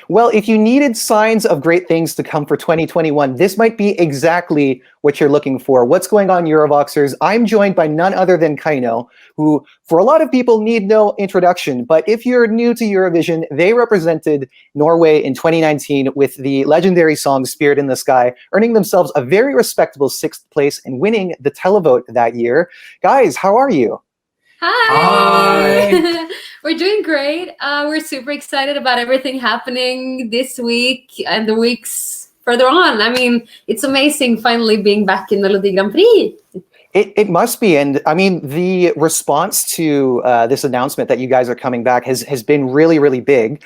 Well, if you needed signs of great things to come for 2021, this might be exactly what you're looking for. What's going on, Eurovoxers? I'm joined by none other than KEiiNO, who, for a lot of people, need no introduction. But if you're new to Eurovision, they represented Norway in 2019 with the legendary song Spirit in the Sky, earning themselves a very respectable 6th place and winning the televote that year. Guys, how are you? Hi! We're doing great. We're super excited about everything happening this week and the weeks further on. I mean, it's amazing finally being back in Melodi Grand Prix. It must be. And I mean, the response to this announcement that you guys are coming back has been really, really big.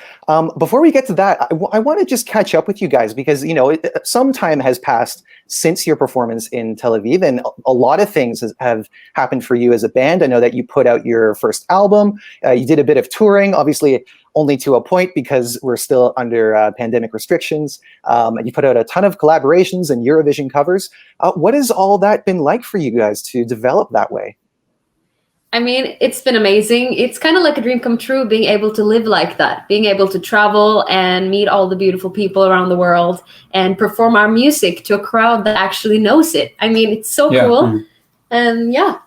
Before we get to that, I want to just catch up with you guys because, you know, some time has passed since your performance in Tel Aviv, and a lot of things have happened for you as a band. I know that you put out your first album. You did a bit of touring, obviously only to a point because we're still under pandemic restrictions. And you put out a ton of collaborations and Eurovision covers. What has all that been like for you guys to develop that way? I mean, it's been amazing. It's kind of like a dream come true being able to live like that, being able to travel and meet all the beautiful people around the world and perform our music to a crowd that actually knows it. I mean, it's so cool. And yeah,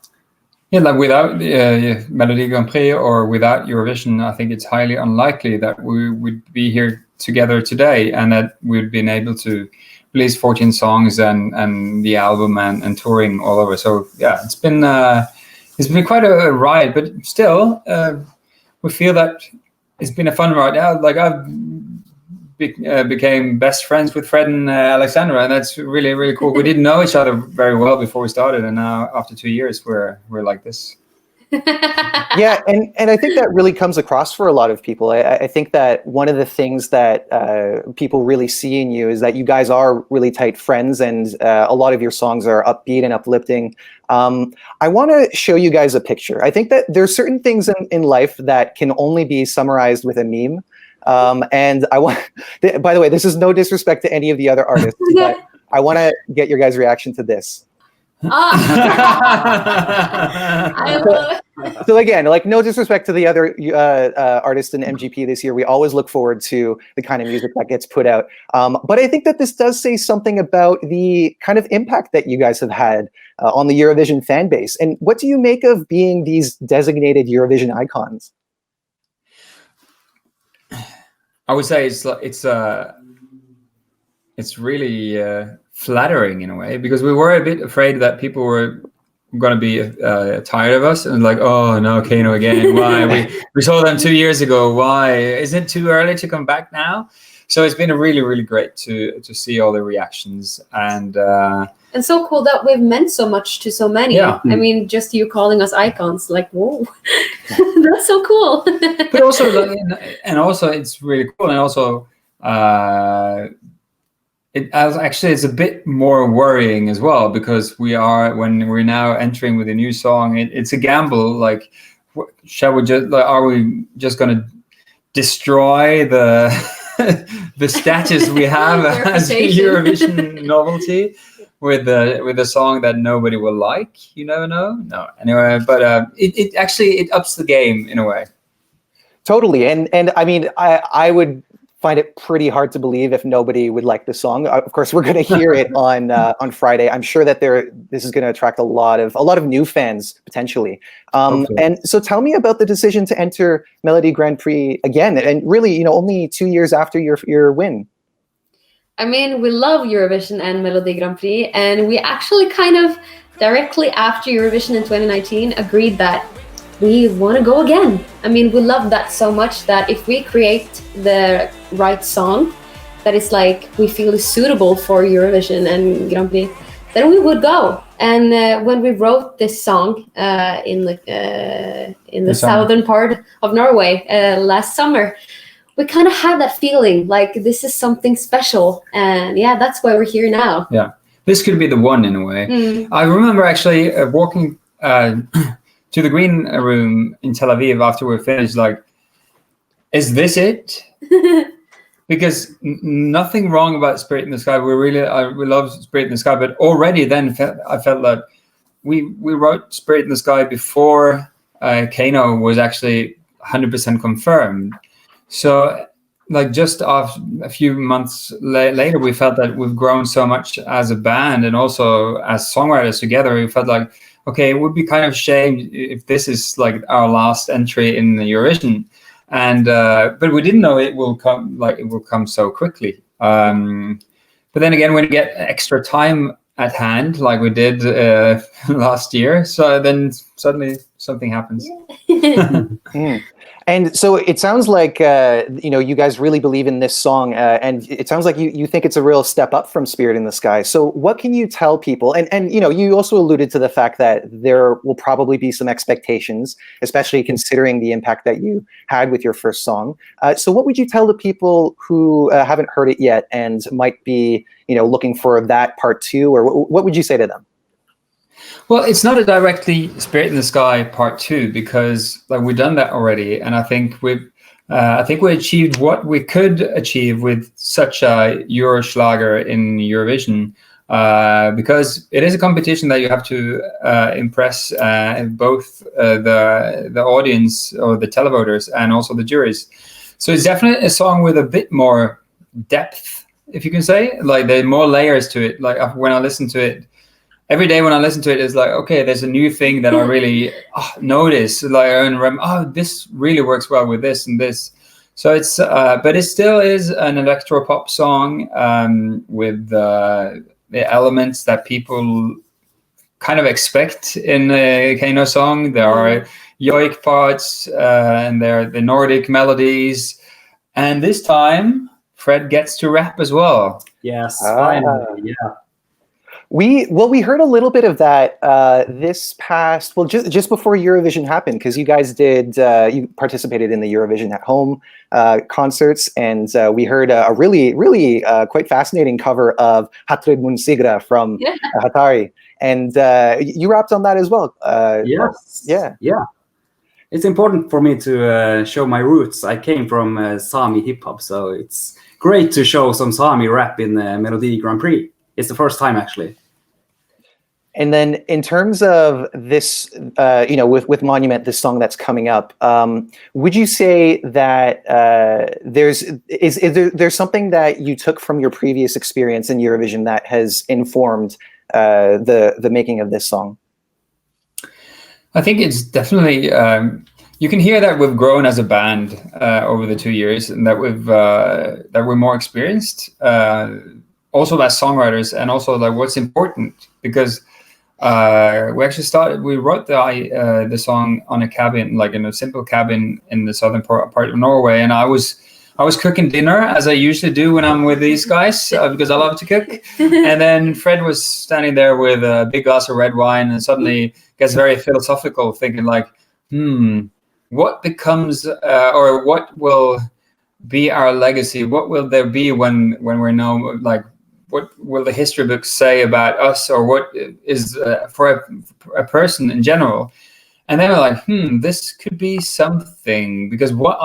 like without Melodi Grand Prix or without Eurovision, I think it's highly unlikely that we would be here together today and that we've been able to release 14 songs and the album and touring all over. So yeah, it's been quite a ride, but still we feel that it's been a fun ride. Like I've became best friends with Fred and Alexandra, and that's really, really cool. We didn't know each other very well before we started, and now after 2 years we're like this. Yeah, and I think that really comes across for a lot of people. I think that one of the things that people really see in you is that you guys are really tight friends, and a lot of your songs are upbeat and uplifting. I want to show you guys a picture. I think that there's certain things in life that can only be summarized with a meme. And I want, by the way, this is no disrespect to any of the other artists, but I want to get your guys' reaction to this. I love it. So again, like no disrespect to the other artists in MGP this year. We always look forward to the kind of music that gets put out. But I think that this does say something about the kind of impact that you guys have had on the Eurovision fan base. And what do you make of being these designated Eurovision icons? I would say it's really flattering in a way, because we were a bit afraid that people were going to be tired of us and like, oh no, KEiiNO again. Why? we saw them 2 years ago. Why? Isn't it too early to come back now? So it's been really, really great to see all the reactions and so cool that we've meant so much to so many. Yeah. I mean, just you calling us icons, like, whoa, that's so cool. But also, also it's really cool, and also it's a bit more worrying as well, because when we're now entering with a new song, it's a gamble. Like, are we just going to destroy the the status we have as a Eurovision novelty with a song that nobody will like? You never know. No, anyway, but it actually ups the game in a way. Totally, and I mean, I would find it pretty hard to believe if nobody would like the song. Of course, we're going to hear it on Friday. I'm sure that this is going to attract a lot of new fans potentially. And so, tell me about the decision to enter Melodi Grand Prix again, and really, you know, only 2 years after your win. I mean, we love Eurovision and Melodi Grand Prix, and we actually kind of directly after Eurovision in 2019 agreed that we want to go again. I mean, we love that so much that if we create the right song that is like we feel is suitable for Eurovision and Grand Prix, then we would go. And when we wrote this song in the southern part of Norway last summer, we kind of had that feeling like this is something special, and yeah, that's why we're here now. Yeah, this could be the one in a way. I remember actually walking to the green room in Tel Aviv after we finished, like, is this it? Because nothing wrong about Spirit in the Sky. We love Spirit in the Sky, but already then I felt that we wrote Spirit in the Sky before KEiiNO was actually 100% confirmed. So like just a few months later, we felt that we've grown so much as a band and also as songwriters together. We felt like, okay, it would be kind of shame if this is like our last entry in the Eurovision. And but we didn't know it will come so quickly. But then again, when you get extra time at hand, like we did last year, so then suddenly something happens. And so it sounds like you guys really believe in this song, and it sounds like you think it's a real step up from Spirit in the Sky. So what can you tell people? And you also alluded to the fact that there will probably be some expectations, especially considering the impact that you had with your first song. So what would you tell the people who haven't heard it yet and might be looking for that part 2, or what would you say to them? Well, it's not a directly Spirit in the Sky part 2 because like we've done that already, and I think we achieved what we could achieve with such a Euroschlager in Eurovision, because it is a competition that you have to impress both the audience or the televoters and also the juries. So it's definitely a song with a bit more depth, if you can say, like there are more layers to it. Like when I listen to it. Every day when I listen to it, it's like, okay, there's a new thing that I really notice. Like, this really works well with this and this. So it's, but it still is an electro pop song with the elements that people kind of expect in a KEiiNO song. There are yoik parts and there are the Nordic melodies. And this time, Fred gets to rap as well. Yes, finally, yeah. We heard a little bit of that this past, just before Eurovision happened, because you guys you participated in the Eurovision at Home concerts, and we heard a really, really quite fascinating cover of Hatred Mun Sigra from Hatari, and you rapped on that as well. Yes. Yeah. It's important for me to show my roots. I came from Sami hip hop, so it's great to show some Sami rap in the Melodi Grand Prix. It's the first time, actually. And then in terms of this, with Monument, this song that's coming up, would you say that there's something that you took from your previous experience in Eurovision that has informed the making of this song? I think it's definitely, you can hear that we've grown as a band over the 2 years, and that we're more experienced. Also as songwriters, and also like what's important, because we wrote the song on a cabin, like in a simple cabin in the southern part of Norway, and I was cooking dinner as I usually do when I'm with these guys because I love to cook. And then Fred was standing there with a big glass of red wine, and suddenly gets very philosophical, thinking like, what becomes or what will be our legacy? What will there be when we're no, like, what will the history books say about us, or what is for a person in general? And they were like, this could be something, because what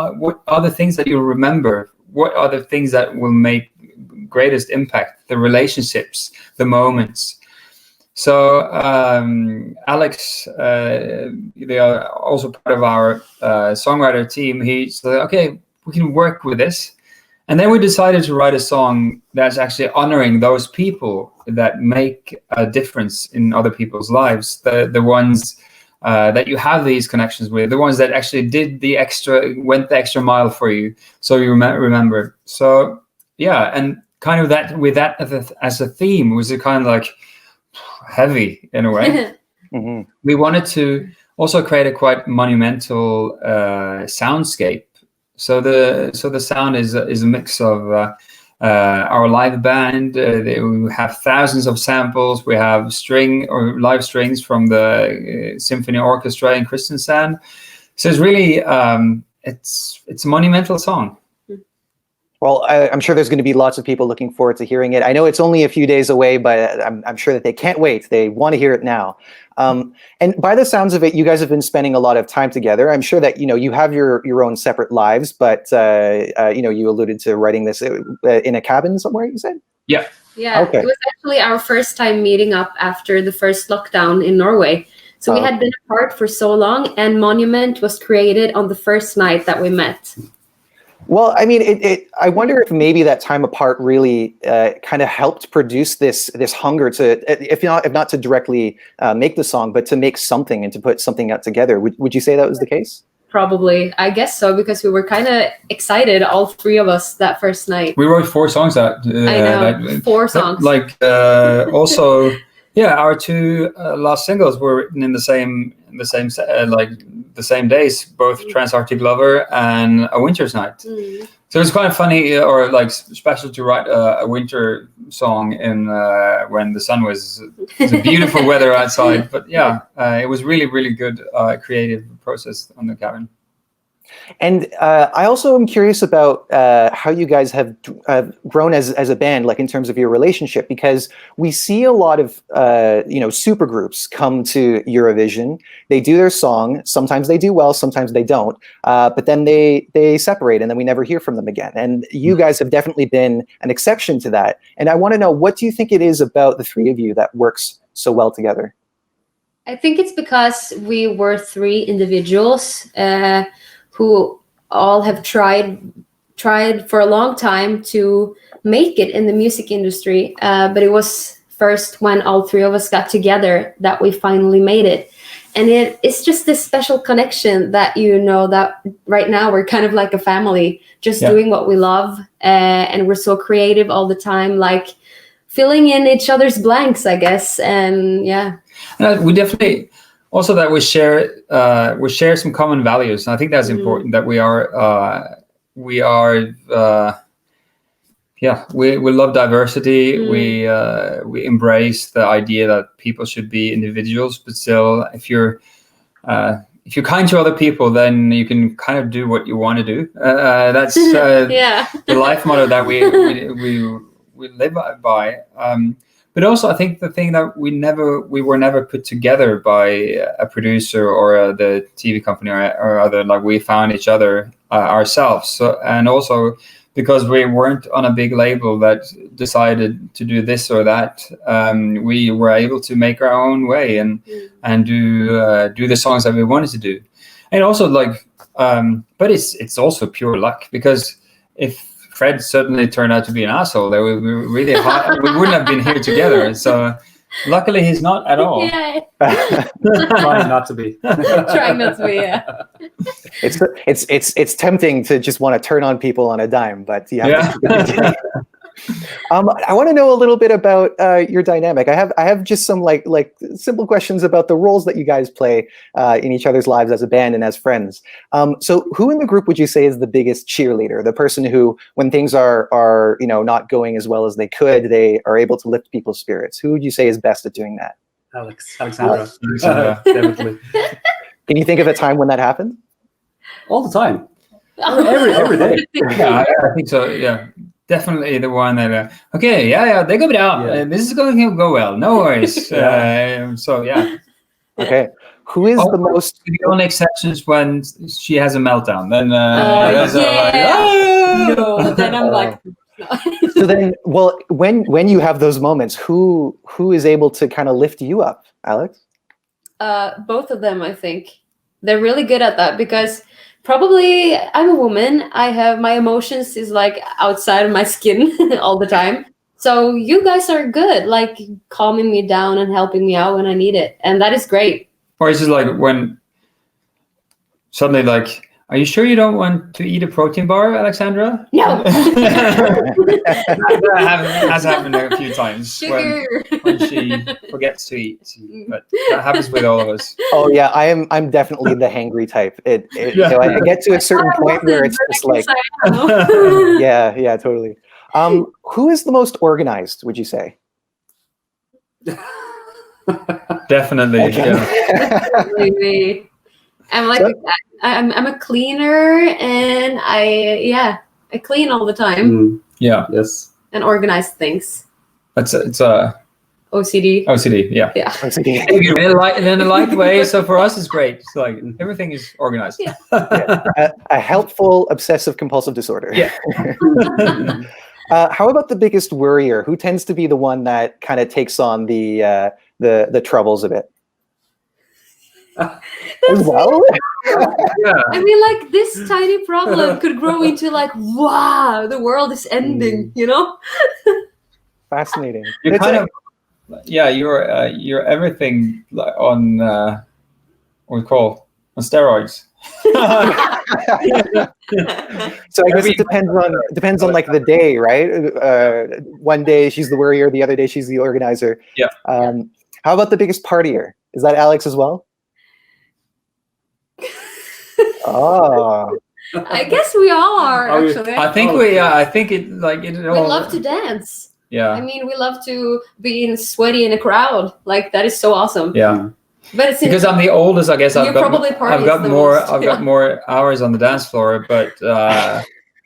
are the things that you remember? What are the things that will make greatest impact? The relationships, the moments. So Alex, they are also part of our songwriter team. He said, okay, we can work with this. And then we decided to write a song that's actually honoring those people that make a difference in other people's lives, the ones that you have these connections with, the ones that actually went the extra mile for you, so you remember. So yeah, and kind of that with that as a theme was a kind of like heavy in a way. We wanted to also create a quite monumental soundscape. So the sound is a mix of our live band. We have thousands of samples. We have live strings from the symphony orchestra in Kristiansand. So it's really it's a monumental song. Well, I'm sure there's going to be lots of people looking forward to hearing it. I know it's only a few days away, but I'm sure that they can't wait. They want to hear it now. And by the sounds of it, you guys have been spending a lot of time together. I'm sure that, you have your own separate lives, but, you alluded to writing this in a cabin somewhere, you said? Yeah. Yeah, okay. It was actually our first time meeting up after the first lockdown in Norway. So we had been apart for so long, and Monument was created on the first night that we met. Well, I mean, I wonder if maybe that time apart really kind of helped produce this hunger to, if not to directly make the song, but to make something and to put something out together. Would you say that was the case? Probably, I guess so, because we were kind of excited, all three of us, that first night. We wrote 4 songs that. I know, 4 songs. Like also, yeah, our 2 last singles were written in the same days, both Trans-Arctic Lover and A Winter's Night. So it's quite funny or like special to write a winter song in when the sun was beautiful weather outside. But yeah, it was really, really good creative process on the cabin. And I also am curious about how you guys have grown as a band, like in terms of your relationship, because we see a lot of super groups come to Eurovision. They do their song. Sometimes they do well, sometimes they don't. But then they separate, and then we never hear from them again. And you guys have definitely been an exception to that. And I want to know, what do you think it is about the 3 of you that works so well together? I think it's because we were 3 individuals who all have tried for a long time to make it in the music industry. But it was first when all 3 of us got together that we finally made it. And it's just this special connection that, that right now we're kind of like a family, just doing what we love. And we're so creative all the time, like filling in each other's blanks, I guess. And yeah. We definitely... Also, that we share some common values, and I think that's important. That we love diversity. We embrace the idea that people should be individuals, but still, if you're kind to other people, then you can kind of do what you want to do. That's the life motto that we live by. But also, I think the thing that we were never put together by a producer or the TV company or other. Like, we found each other ourselves. So, and also because we weren't on a big label that decided to do this or that, we were able to make our own way and do the songs that we wanted to do. And also, but it's also pure luck, because if Fred certainly turned out to be an asshole, that would be really hard. We wouldn't have been here together. So luckily he's not at all. Yeah. Trying not to be. Trying not to be, yeah. It's tempting to just want to turn on people on a dime, but you have to I want to know a little bit about your dynamic. I have just some like simple questions about the roles that you guys play in each other's lives as a band and as friends. So who in the group would you say is the biggest cheerleader? The person who, when things are not going as well as they could, they are able to lift people's spirits. Who would you say is best at doing that? Alexandra. Definitely. Can you think of a time when that happened? All the time. Every day. Yeah, I think so. Yeah. Definitely the one that they go down. This is going to go well. No worries. So yeah. Okay. Who is the most? The only exception is when she has a meltdown. Then no, then I'm like. So then, well, when you have those moments, who is able to kind of lift you up, Alex? Both of them, I think. They're really good at that, because probably I'm a woman. I have my emotions is like outside of my skin all the time. So you guys are good, like calming me down and helping me out when I need it. And that is great. Or it's just like when suddenly like, are you sure you don't want to eat a protein bar, Alexandra? No. That has happened a few times when she forgets to eat. But that happens with all of us. Oh yeah, I'm definitely the hangry type. I get to a certain point where it's just like, yeah, totally. Who is the most organized, would you say? Definitely. Okay. Yeah. I'm like, I'm a cleaner, and I clean all the time. Yeah. Yes. And organize things. It's OCD. OCD. Yeah. Yeah. OCD. In a light way. So for us, it's great. It's like everything is organized. Yeah. A helpful obsessive compulsive disorder. Yeah. How about the biggest worrier? Who tends to be the one that kind of takes on the troubles a bit? Well, Yeah. I mean, like, this tiny problem could grow into like, wow, the world is ending, you know? Fascinating. You're It's kind like- of, yeah, you're everything on what we call on steroids. So I guess it depends on like the day, right? One day she's the worrier, the other day she's the organizer. Yeah. How about the biggest partier? Is that Alex as well? Oh, I guess we all are, Oh, actually. I think I think it like it. We love to dance. Yeah. I mean, we love to be sweaty in a crowd. Like, that is so awesome. Yeah. But it's Because I'm the oldest, I guess You probably party I've got the more most, I've got yeah. more hours on the dance floor. But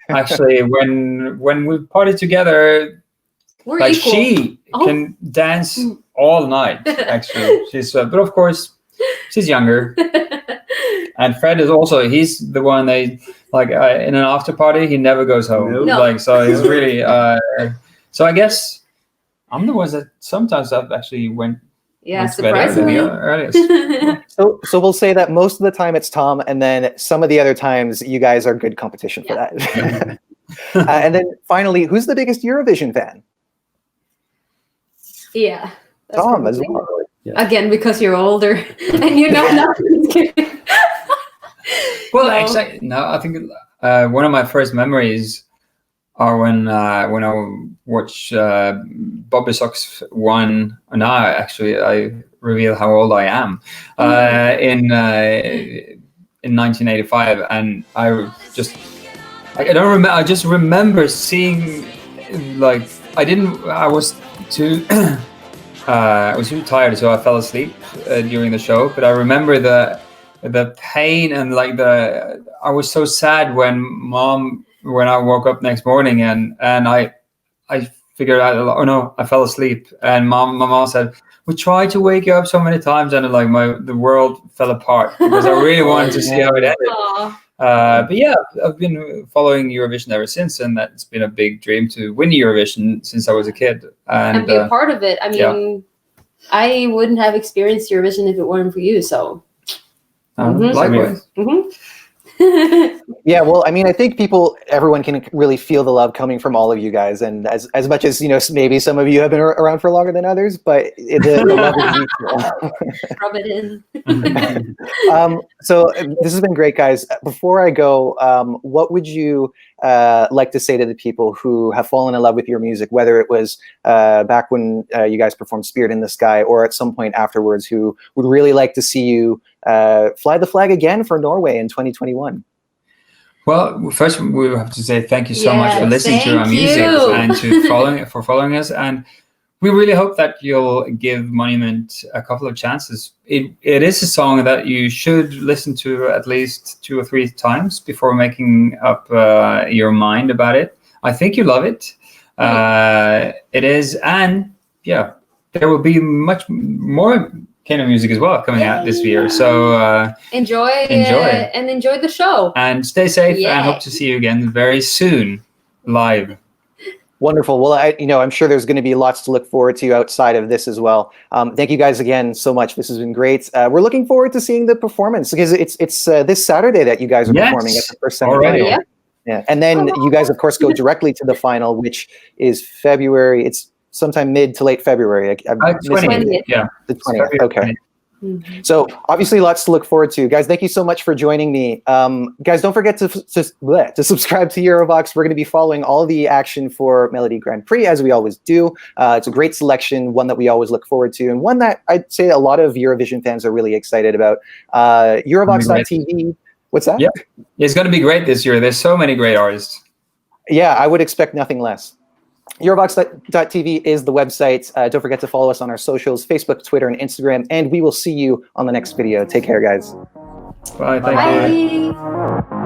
actually, when we party together, we're like equal. she Oh. can dance all night. Actually, she's but of course she's younger. And Fred is also, he's the one they like in an after party, he never goes home. No. Like, so he's really, so I guess I'm the ones that sometimes I've actually went Yeah, to bed earlier than surprisingly. the earliest. so we'll say that most of the time it's Tom, and then some of the other times you guys are good competition for that. And then finally, who's the biggest Eurovision fan? Yeah. that's Tom as probably- well. Again, because you're older and you know nothing. Well, No. actually, no, I think one of my first memories are when I watched Bobby Sox won. Now, actually, I reveal how old I am in 1985, and I don't remember. I just remember seeing like I was too. I was too tired, so I fell asleep during the show. But I remember the pain and like I was so sad when I woke up next morning and I figured out, oh no, I fell asleep. And my mom said, we tried to wake you up so many times, and like the world fell apart because I really wanted to see how it ended. Aw. But yeah, I've been following Eurovision ever since, and that's been a big dream to win Eurovision since I was a kid. And be a part of it. I mean, I wouldn't have experienced Eurovision if it weren't for you. So, likewise. Yeah, well, I mean, I think everyone can really feel the love coming from all of you guys, and as much as maybe some of you have been around for longer than others, but the love is mutual. Rub it in. So this has been great, guys. Before I go, what would you like to say to the people who have fallen in love with your music, whether it was back when you guys performed Spirit in the Sky or at some point afterwards, who would really like to see you fly the flag again for Norway in 2021? Well, first we have to say thank you so much for Yes, listening to our thank music you. and for following us. And we really hope that you'll give Monument a couple of chances. It is a song that you should listen to at least 2 or 3 times before making up your mind about it. I think you love it. It is, and yeah, there will be much more KEiiNO music as well coming out this year. So Enjoy and enjoy the show. and stay safe, Yeah. and hope to see you again very soon live. Wonderful. Well, I'm sure there's going to be lots to look forward to outside of this as well. Thank you guys again so much. This has been great. We're looking forward to seeing the performance because it's this Saturday that you guys are performing at the first Already. semifinal. Yeah, and then you guys, of course, go directly to the final, which is February. It's sometime mid to late February. 20th. Yeah, The 20th. Okay. 20th. So obviously lots to look forward to. Guys, thank you so much for joining me. Guys, don't forget to subscribe to Eurovoxx. We're going to be following all the action for Melodi Grand Prix as we always do. It's a great selection, one that we always look forward to, and one that I'd say a lot of Eurovision fans are really excited about. Eurovoxx.tv. What's that? Yeah, it's going to be great this year. There's so many great artists. Yeah, I would expect nothing less. Eurovoxx.tv is the website. Don't forget to follow us on our socials, Facebook, Twitter, and Instagram. And we will see you on the next video. Take care, guys. Bye. Thank you. Bye.